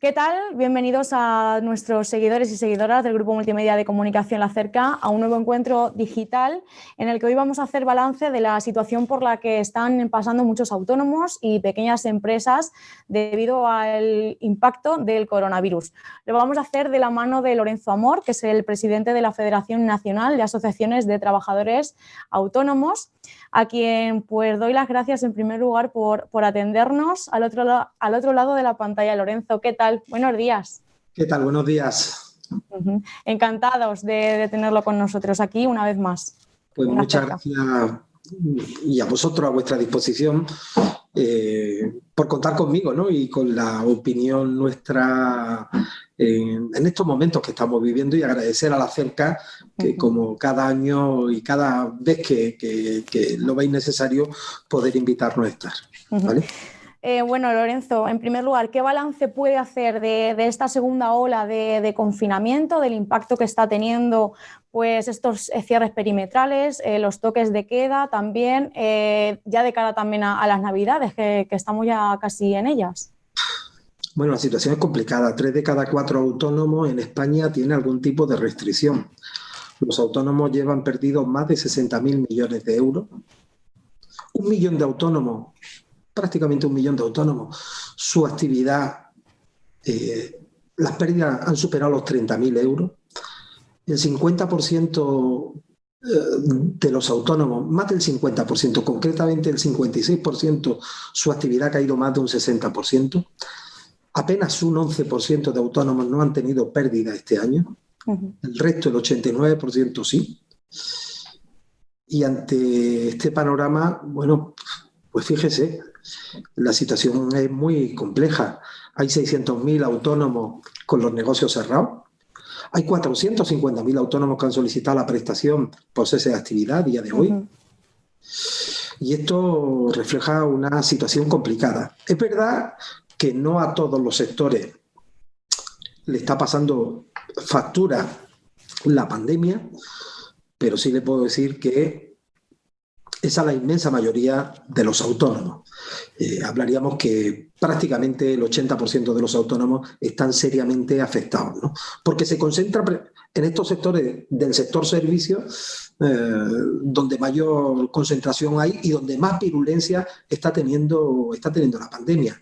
¿Qué tal? Bienvenidos a nuestros seguidores y seguidoras del Grupo Multimedia de Comunicación La Cerca a un nuevo encuentro digital en el que hoy vamos a hacer balance de la situación por la que están pasando muchos autónomos y pequeñas empresas debido al impacto del coronavirus. Lo vamos a hacer de la mano de Lorenzo Amor, que es el presidente de la Federación Nacional de Asociaciones de Trabajadores Autónomos, a quien pues doy las gracias en primer lugar por atendernos al otro lado de la pantalla. Lorenzo, ¿qué tal? Buenos días. ¿Qué tal? Buenos días. Encantados de tenerlo con nosotros aquí una vez más. Pues muchas gracias y a vosotros, a vuestra disposición, por contar conmigo, ¿no? Y con la opinión nuestra en estos momentos que estamos viviendo, y agradecer a La Cerca que como cada año y cada vez que lo veis necesario, poder invitarnos a estar, ¿vale? Bueno, Lorenzo, en primer lugar, ¿qué balance puede hacer de esta segunda ola de confinamiento, del impacto que está teniendo pues, estos cierres perimetrales, los toques de queda también, ya de cara también a las Navidades, que estamos ya casi en ellas? Bueno, la situación es complicada. 3 de cada 4 autónomos en España tienen algún tipo de restricción. Los autónomos llevan perdidos más de 60.000 millones de euros. 1 millón de autónomos, prácticamente 1 millón de autónomos, su actividad, las pérdidas han superado los 30.000 euros. El 50% de los autónomos, más del 50%, concretamente el 56%, su actividad ha caído más de un 60%. Apenas un 11% de autónomos no han tenido pérdida este año. El resto, el 89%, sí. Y ante este panorama, bueno, pues fíjese, la situación es muy compleja. Hay 600.000 autónomos con los negocios cerrados. Hay 450.000 autónomos que han solicitado la prestación por cese de actividad a día de hoy. Y esto refleja una situación complicada. Es verdad que no a todos los sectores le está pasando factura la pandemia, pero sí le puedo decir que es a la inmensa mayoría de los autónomos. Hablaríamos que prácticamente el 80% de los autónomos están seriamente afectados, ¿no? Porque se concentra en estos sectores del sector servicios, donde mayor concentración hay y donde más virulencia está teniendo la pandemia.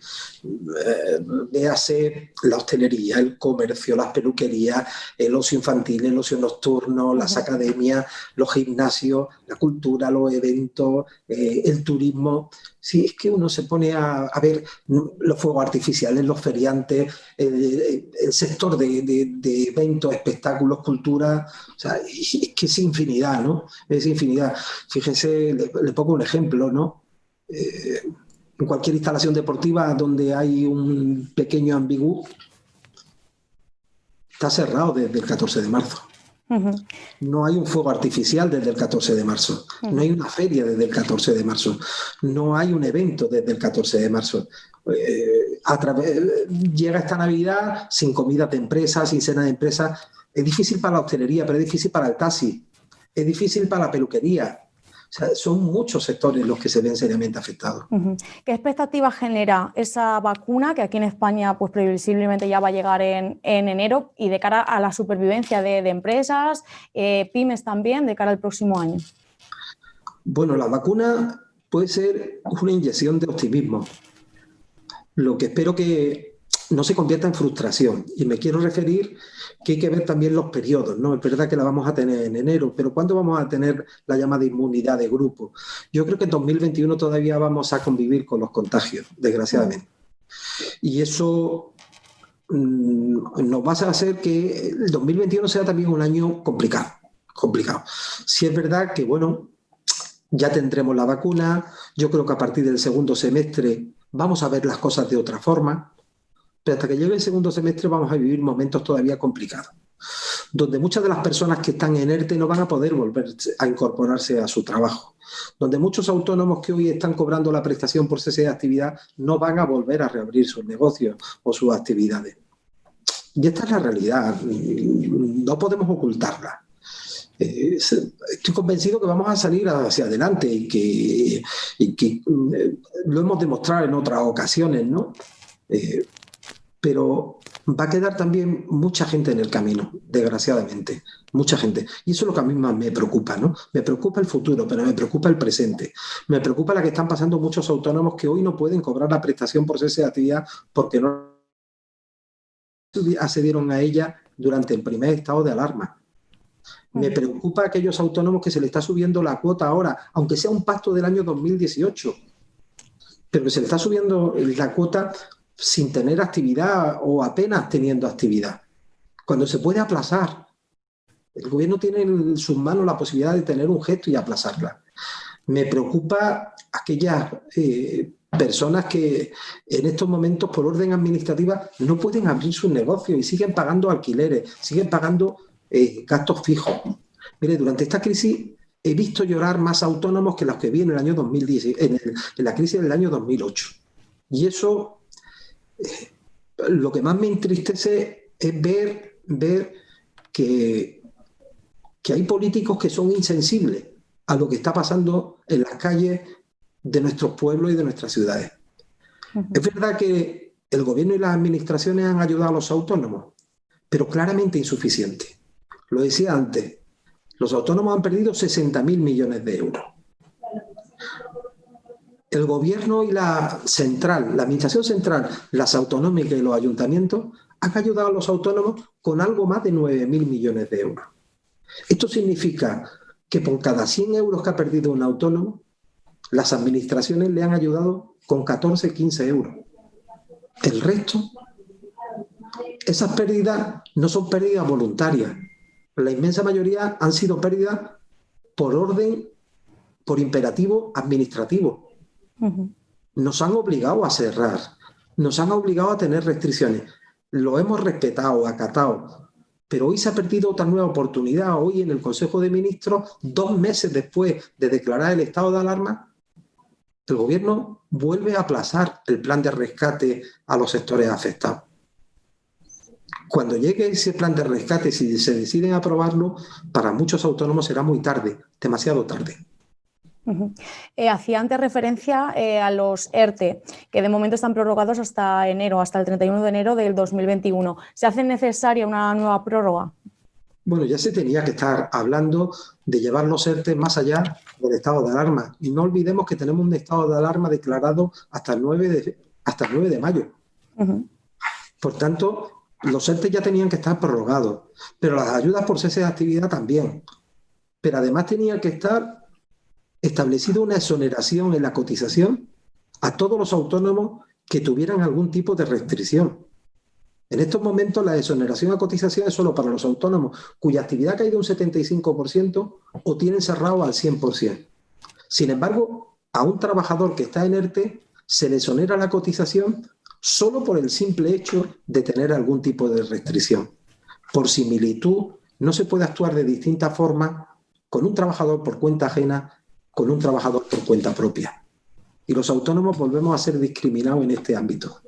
Véase la hostelería, el comercio, las peluquerías, el ocio infantil, el ocio nocturno, las academias, los gimnasios, la cultura, los eventos, el turismo. Sí, es que uno se pone a ver los fuegos artificiales, los feriantes, el sector de eventos, espectáculos, cultura. O sea, es que es infinidad, ¿no? Es infinidad. Fíjese, le pongo un ejemplo, ¿no? En cualquier instalación deportiva donde hay un pequeño ambigú, está cerrado desde el 14 de marzo. No hay un fuego artificial desde el 14 de marzo. No hay una feria desde el 14 de marzo. No hay un evento desde el 14 de marzo. Llega esta Navidad sin comidas de empresas, sin cena de empresas. Es difícil para la hostelería, pero es difícil para el taxi. Es difícil para la peluquería. O sea, son muchos sectores los que se ven seriamente afectados. ¿Qué expectativas genera esa vacuna que aquí en España pues previsiblemente ya va a llegar en enero y de cara a la supervivencia de empresas, pymes también, de cara al próximo año? Bueno, la vacuna puede ser una inyección de optimismo. Lo que espero que no se convierta en frustración. Y me quiero referir que hay que ver también los periodos, ¿no? Es verdad que la vamos a tener en enero, pero ¿cuándo vamos a tener la llamada inmunidad de grupo? Yo creo que en 2021 todavía vamos a convivir con los contagios, desgraciadamente. Y eso nos va a hacer que el 2021 sea también un año complicado. Si es verdad que, bueno, ya tendremos la vacuna. Yo creo que a partir del segundo semestre vamos a ver las cosas de otra forma. Pero hasta que llegue el segundo semestre vamos a vivir momentos todavía complicados, donde muchas de las personas que están en ERTE no van a poder volver a incorporarse a su trabajo, donde muchos autónomos que hoy están cobrando la prestación por cese de actividad no van a volver a reabrir sus negocios o sus actividades. Y esta es la realidad, no podemos ocultarla. Estoy convencido que vamos a salir hacia adelante y que lo hemos demostrado en otras ocasiones, ¿no? Pero va a quedar también mucha gente en el camino, desgraciadamente, mucha gente. Y eso es lo que a mí más me preocupa, ¿no? Me preocupa el futuro, pero me preocupa el presente. Me preocupa la que están pasando muchos autónomos que hoy no pueden cobrar la prestación por cese de actividad porque no accedieron a ella durante el primer estado de alarma. Me preocupa a aquellos autónomos que se le está subiendo la cuota ahora, aunque sea un pacto del año 2018, pero que se le está subiendo la cuota sin tener actividad o apenas teniendo actividad, cuando se puede aplazar. El gobierno tiene en sus manos la posibilidad de tener un gesto y aplazarla. Me preocupa aquellas personas que en estos momentos, por orden administrativa, no pueden abrir sus negocios y siguen pagando alquileres, siguen pagando gastos fijos. Mire, durante esta crisis he visto llorar más autónomos que los que vi en el año 2010, en la crisis del año 2008. Y eso, lo que más me entristece es ver que hay políticos que son insensibles a lo que está pasando en las calles de nuestros pueblos y de nuestras ciudades. Es verdad que el gobierno y las administraciones han ayudado a los autónomos, pero claramente insuficiente. Lo decía antes, los autónomos han perdido 60.000 millones de euros. El gobierno y la administración central, las autonómicas y los ayuntamientos han ayudado a los autónomos con algo más de 9.000 millones de euros. Esto significa que por cada 100 euros que ha perdido un autónomo, las administraciones le han ayudado con 14, 15 euros. El resto, esas pérdidas no son pérdidas voluntarias. La inmensa mayoría han sido pérdidas por orden, por imperativo administrativo. Nos han obligado a cerrar, nos han obligado a tener restricciones. Lo hemos respetado, acatado. Pero hoy se ha perdido otra nueva oportunidad. Hoy en el Consejo de Ministros, 2 meses después de declarar el estado de alarma, el gobierno vuelve a aplazar el plan de rescate a los sectores afectados. Cuando llegue ese plan de rescate, si se deciden aprobarlo, para muchos autónomos será muy tarde, demasiado tarde. Hacía antes referencia a los ERTE, que de momento están prorrogados hasta enero, hasta el 31 de enero del 2021. ¿Se hace necesaria una nueva prórroga? Bueno, ya se tenía que estar hablando de llevar los ERTE más allá del estado de alarma. Y no olvidemos que tenemos un estado de alarma declarado hasta el 9 de mayo. Por tanto, los ERTE ya tenían que estar prorrogados, pero las ayudas por cese de actividad también. Pero además tenía que estar establecido una exoneración en la cotización a todos los autónomos que tuvieran algún tipo de restricción. En estos momentos la exoneración a cotización es solo para los autónomos cuya actividad ha caído un 75% o tienen cerrado al 100%. Sin embargo, a un trabajador que está en ERTE se le exonera la cotización solo por el simple hecho de tener algún tipo de restricción. Por similitud, no se puede actuar de distinta forma con un trabajador por cuenta ajena con un trabajador por cuenta propia. Y los autónomos volvemos a ser discriminados en este ámbito.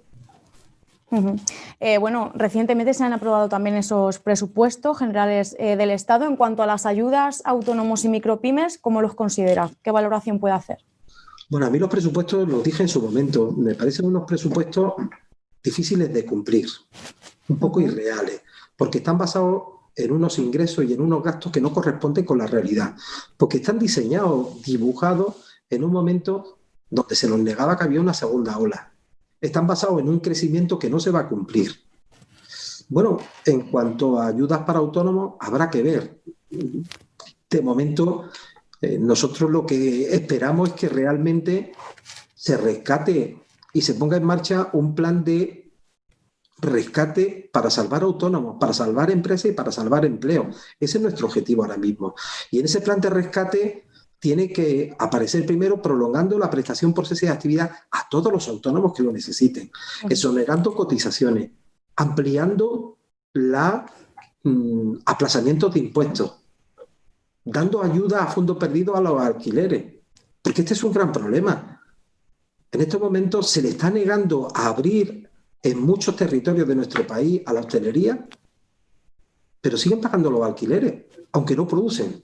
Bueno, recientemente se han aprobado también esos presupuestos generales del Estado. En cuanto a las ayudas a autónomos y micropymes, ¿cómo los considera? ¿Qué valoración puede hacer? Bueno, a mí los presupuestos, los dije en su momento, me parecen unos presupuestos difíciles de cumplir, un poco irreales, porque están basados en unos ingresos y en unos gastos que no corresponden con la realidad, porque están diseñados, dibujados en un momento donde se nos negaba que había una segunda ola. Están basados en un crecimiento que no se va a cumplir. Bueno, en cuanto a ayudas para autónomos, habrá que ver. De momento, nosotros lo que esperamos es que realmente se rescate y se ponga en marcha un plan de rescate para salvar autónomos, para salvar empresas y para salvar empleo. Ese es nuestro objetivo ahora mismo. Y en ese plan de rescate tiene que aparecer primero prolongando la prestación por cese de actividad a todos los autónomos que lo necesiten, exonerando cotizaciones, ampliando los aplazamientos de impuestos, dando ayuda a fondo perdido a los alquileres, porque este es un gran problema. En estos momentos se le está negando a abrir en muchos territorios de nuestro país a la hostelería, pero siguen pagando los alquileres, aunque no producen.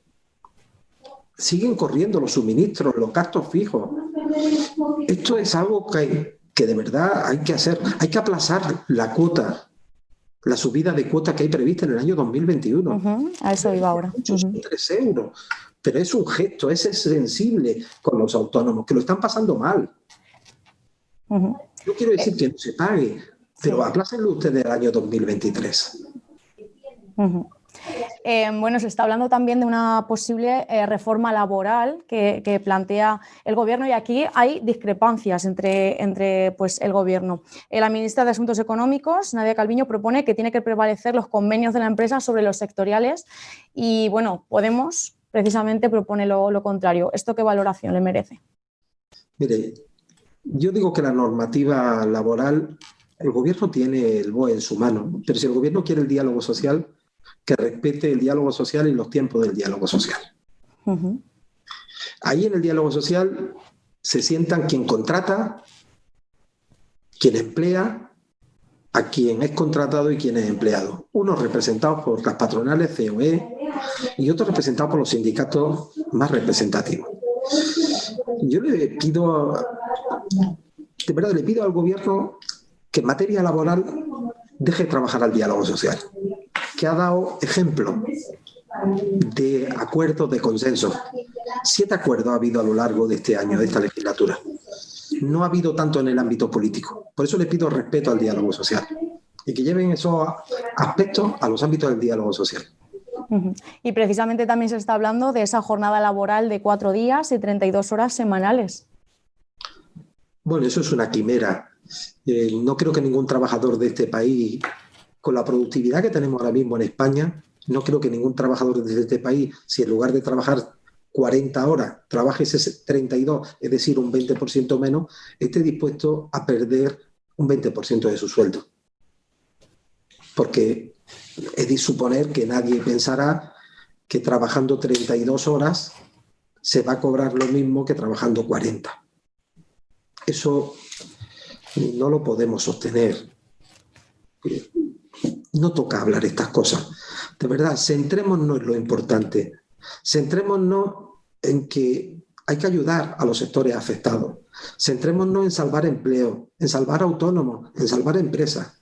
Siguen corriendo los suministros, los gastos fijos. Esto es algo que de verdad hay que hacer. Hay que aplazar la cuota la subida de cuota que hay prevista en el año 2021. A eso iba ahora. Son 3 euros. Pero es un gesto, es sensible con los autónomos, que lo están pasando mal. No quiero decir que no se pague, pero aplácenlo ustedes al año 2023. Bueno, se está hablando también de una posible reforma laboral que plantea el Gobierno, y aquí hay discrepancias entre pues, el Gobierno. La ministra de Asuntos Económicos, Nadia Calviño, propone que tiene que prevalecer los convenios de la empresa sobre los sectoriales y, bueno, Podemos precisamente propone lo contrario. ¿Esto qué valoración le merece? Mire, yo digo que la normativa laboral, el Gobierno tiene el BOE en su mano, pero si el Gobierno quiere el diálogo social, que respete el diálogo social y los tiempos del diálogo social. Ahí en el diálogo social se sientan quien contrata, quien emplea, a quien es contratado y quien es empleado. Unos representados por las patronales, COE, y otros representados por los sindicatos más representativos. Yo le pido, de verdad, le pido al Gobierno que en materia laboral deje trabajar al diálogo social, que ha dado ejemplo de acuerdos, de consenso. 7 acuerdos ha habido a lo largo de este año, de esta legislatura. No ha habido tanto en el ámbito político. Por eso le pido respeto al diálogo social y que lleven esos aspectos a los ámbitos del diálogo social. Y precisamente también se está hablando de esa jornada laboral de 4 días y 32 horas semanales. Bueno, eso es una quimera. No creo que ningún trabajador de este país, con la productividad que tenemos ahora mismo en España, no creo que ningún trabajador de este país, si en lugar de trabajar 40 horas, trabaje ese 32, es decir, un 20% menos, esté dispuesto a perder un 20% de su sueldo. Porque es de suponer que nadie pensará que trabajando 32 horas se va a cobrar lo mismo que trabajando 40. Eso no lo podemos sostener. No toca hablar estas cosas. De verdad, centrémonos en lo importante. Centrémonos en que hay que ayudar a los sectores afectados. Centrémonos en salvar empleo, en salvar autónomos, en salvar empresas.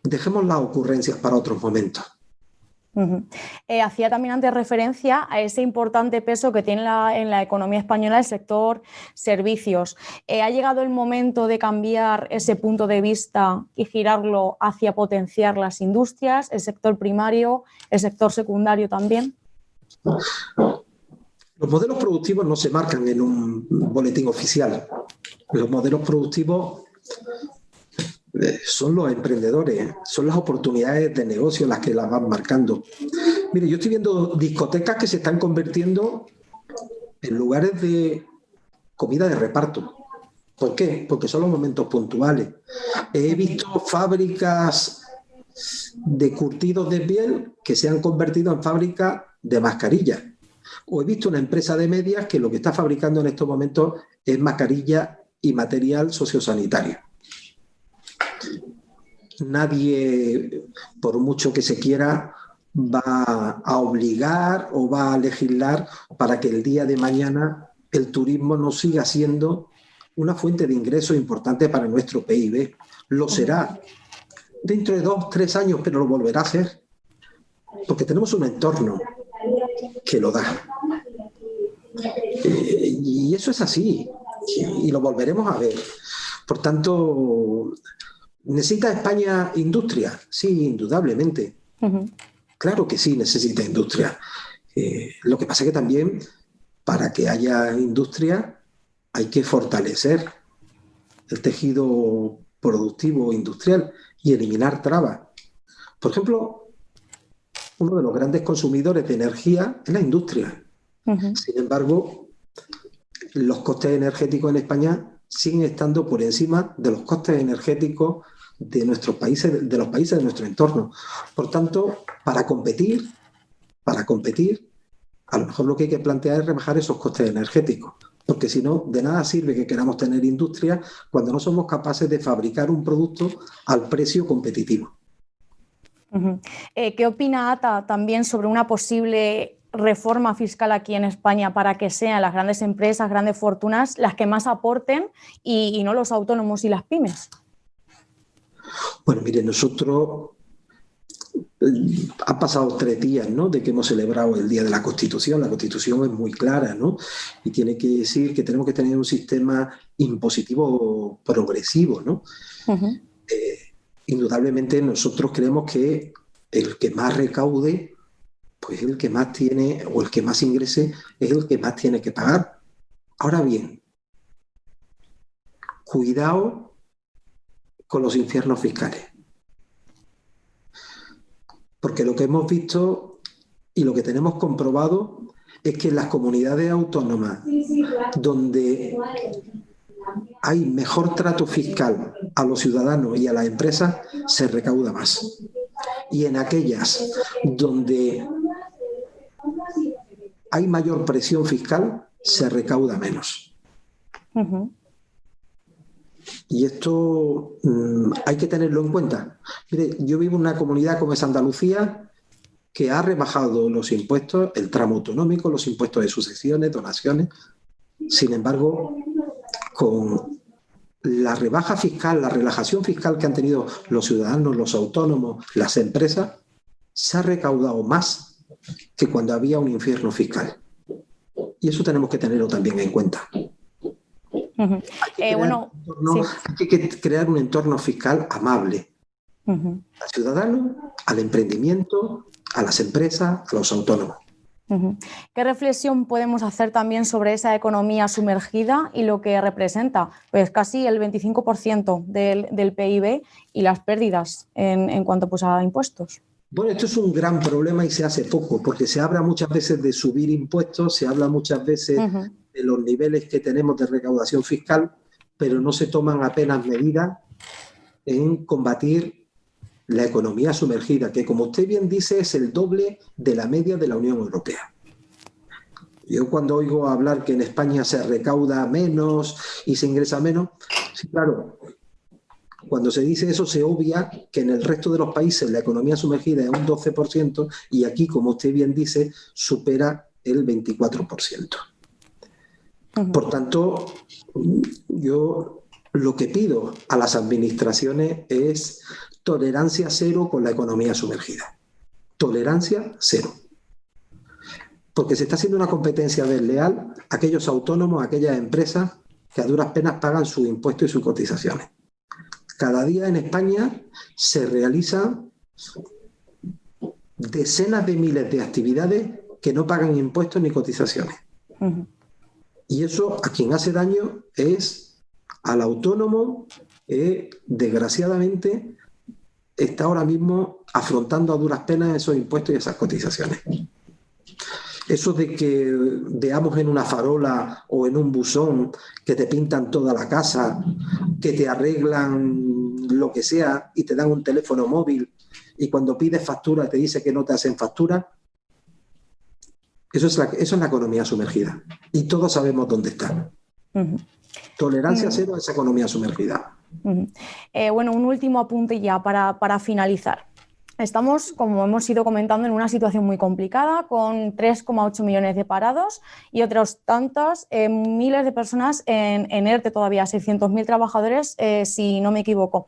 Dejemos las ocurrencias para otros momentos. Hacía también antes referencia a ese importante peso que tiene en la economía española el sector servicios. ¿Ha llegado el momento de cambiar ese punto de vista y girarlo hacia potenciar las industrias, el sector primario, el sector secundario también? Los modelos productivos no se marcan en un boletín oficial. Los modelos productivos son los emprendedores, son las oportunidades de negocio las que las van marcando. Mire, yo estoy viendo discotecas que se están convirtiendo en lugares de comida de reparto. ¿Por qué? Porque son los momentos puntuales. He visto fábricas de curtidos de piel que se han convertido en fábricas de mascarillas. O he visto una empresa de medias que lo que está fabricando en estos momentos es mascarilla y material sociosanitario. Nadie, por mucho que se quiera, va a obligar o va a legislar para que el día de mañana el turismo no siga siendo una fuente de ingresos importante para nuestro PIB. Lo será dentro de 2 o 3 años, pero lo volverá a ser, porque tenemos un entorno que lo da. Y eso es así, y lo volveremos a ver. Por tanto, ¿necesita España industria? Sí, indudablemente. Claro que sí, necesita industria. Lo que pasa es que también, para que haya industria, hay que fortalecer el tejido productivo industrial y eliminar trabas. Por ejemplo, uno de los grandes consumidores de energía es la industria. Sin embargo, los costes energéticos en España siguen estando por encima de los costes energéticos de nuestros países, de los países de nuestro entorno. Por tanto, para competir, a lo mejor lo que hay que plantear es rebajar esos costes energéticos, porque si no, de nada sirve que queramos tener industria cuando no somos capaces de fabricar un producto al precio competitivo. ¿Qué opina ATA también sobre una posible reforma fiscal aquí en España para que sean las grandes empresas, grandes fortunas, las que más aporten y no los autónomos y las pymes? Bueno, mire, nosotros Han pasado 3 días, ¿no?, de que hemos celebrado el Día de la Constitución. La Constitución es muy clara, ¿no?, y tiene que decir que tenemos que tener un sistema impositivo progresivo, ¿no? Uh-huh. Indudablemente nosotros creemos que el que más recaude, pues el que más tiene, o el que más ingrese, es el que más tiene que pagar. Ahora bien, cuidado con los infiernos fiscales. Porque lo que hemos visto y lo que tenemos comprobado es que en las comunidades autónomas donde hay mejor trato fiscal a los ciudadanos y a las empresas, se recauda más. Y en aquellas donde hay mayor presión fiscal, se recauda menos. Uh-huh. Y esto hay que tenerlo en cuenta. Mire, yo vivo en una comunidad como es Andalucía, que ha rebajado los impuestos, el tramo autonómico, los impuestos de sucesiones, donaciones. Sin embargo, con la rebaja fiscal, la relajación fiscal que han tenido los ciudadanos, los autónomos, las empresas, se ha recaudado más que cuando había un infierno fiscal. Y eso tenemos que tenerlo también en cuenta. Uh-huh. Hay que crear un entorno fiscal amable, uh-huh, al ciudadano, al emprendimiento, a las empresas, a los autónomos. Uh-huh. ¿Qué reflexión podemos hacer también sobre esa economía sumergida y lo que representa? Pues casi el 25% del PIB y las pérdidas en cuanto pues, a impuestos. Bueno, esto es un gran problema y se hace poco, porque se habla muchas veces de subir impuestos, se habla muchas veces Uh-huh. de los niveles que tenemos de recaudación fiscal, pero no se toman apenas medidas en combatir la economía sumergida, que como usted bien dice es el doble de la media de la Unión Europea. Yo cuando oigo hablar que en España se recauda menos y se ingresa menos, sí, claro, cuando se dice eso se obvia que en el resto de los países la economía sumergida es un 12% y aquí, como usted bien dice, supera el 24%. Por tanto, yo lo que pido a las administraciones es tolerancia cero con la economía sumergida. Tolerancia cero. Porque se está haciendo una competencia desleal a aquellos autónomos, a aquellas empresas que a duras penas pagan sus impuestos y sus cotizaciones. Cada día en España se realizan decenas de miles de actividades que no pagan impuestos ni cotizaciones. Uh-huh. Y eso a quien hace daño es al autónomo que desgraciadamente está ahora mismo afrontando a duras penas esos impuestos y esas cotizaciones. Eso de que veamos en una farola o en un buzón que te pintan toda la casa, que te arreglan lo que sea y te dan un teléfono móvil y cuando pides factura te dice que no te hacen factura, eso es la economía sumergida. Y todos sabemos dónde está. Uh-huh. Tolerancia cero a esa economía sumergida. Uh-huh. Bueno, un último apunte ya para finalizar. Estamos, como hemos ido comentando, en una situación muy complicada, con 3,8 millones de parados y otros tantos miles de personas en ERTE todavía, 600.000 trabajadores, si no me equivoco.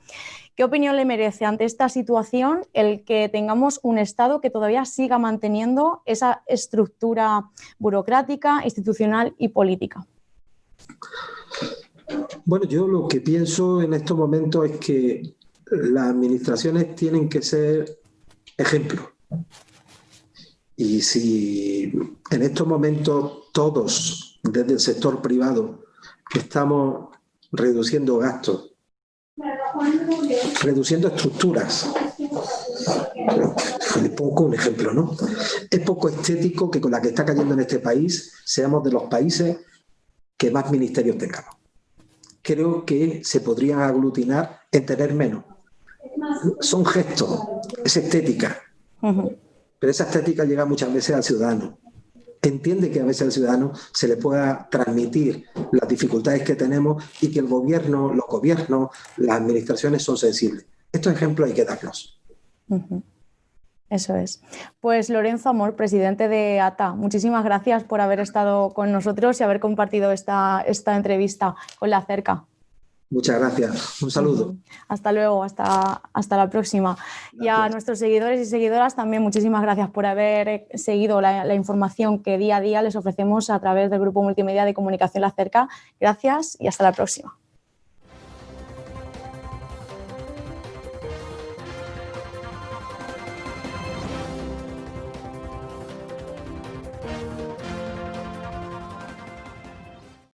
¿Qué opinión le merece ante esta situación el que tengamos un Estado que todavía siga manteniendo esa estructura burocrática, institucional y política? Bueno, yo lo que pienso en estos momentos es que las administraciones tienen que ser ejemplo. Y si en estos momentos todos, desde el sector privado, estamos reduciendo gastos, reduciendo estructuras, le pongo un ejemplo, ¿no? Es poco estético que con la que está cayendo en este país seamos de los países que más ministerios tengamos. Creo que se podrían aglutinar en tener menos. Son gestos, es estética. Uh-huh. Pero esa estética llega muchas veces al ciudadano. Entiende que a veces al ciudadano se le pueda transmitir las dificultades que tenemos y que el gobierno, los gobiernos, las administraciones son sensibles. Estos ejemplos hay que darlos. Uh-huh. Eso es. Pues Lorenzo Amor, presidente de ATA, muchísimas gracias por haber estado con nosotros y haber compartido esta entrevista con La Cerca. Muchas gracias. Un saludo. Hasta luego, hasta la próxima. Gracias. Y a nuestros seguidores y seguidoras también muchísimas gracias por haber seguido la información que día a día les ofrecemos a través del Grupo Multimedia de Comunicación La Cerca. Gracias y hasta la próxima.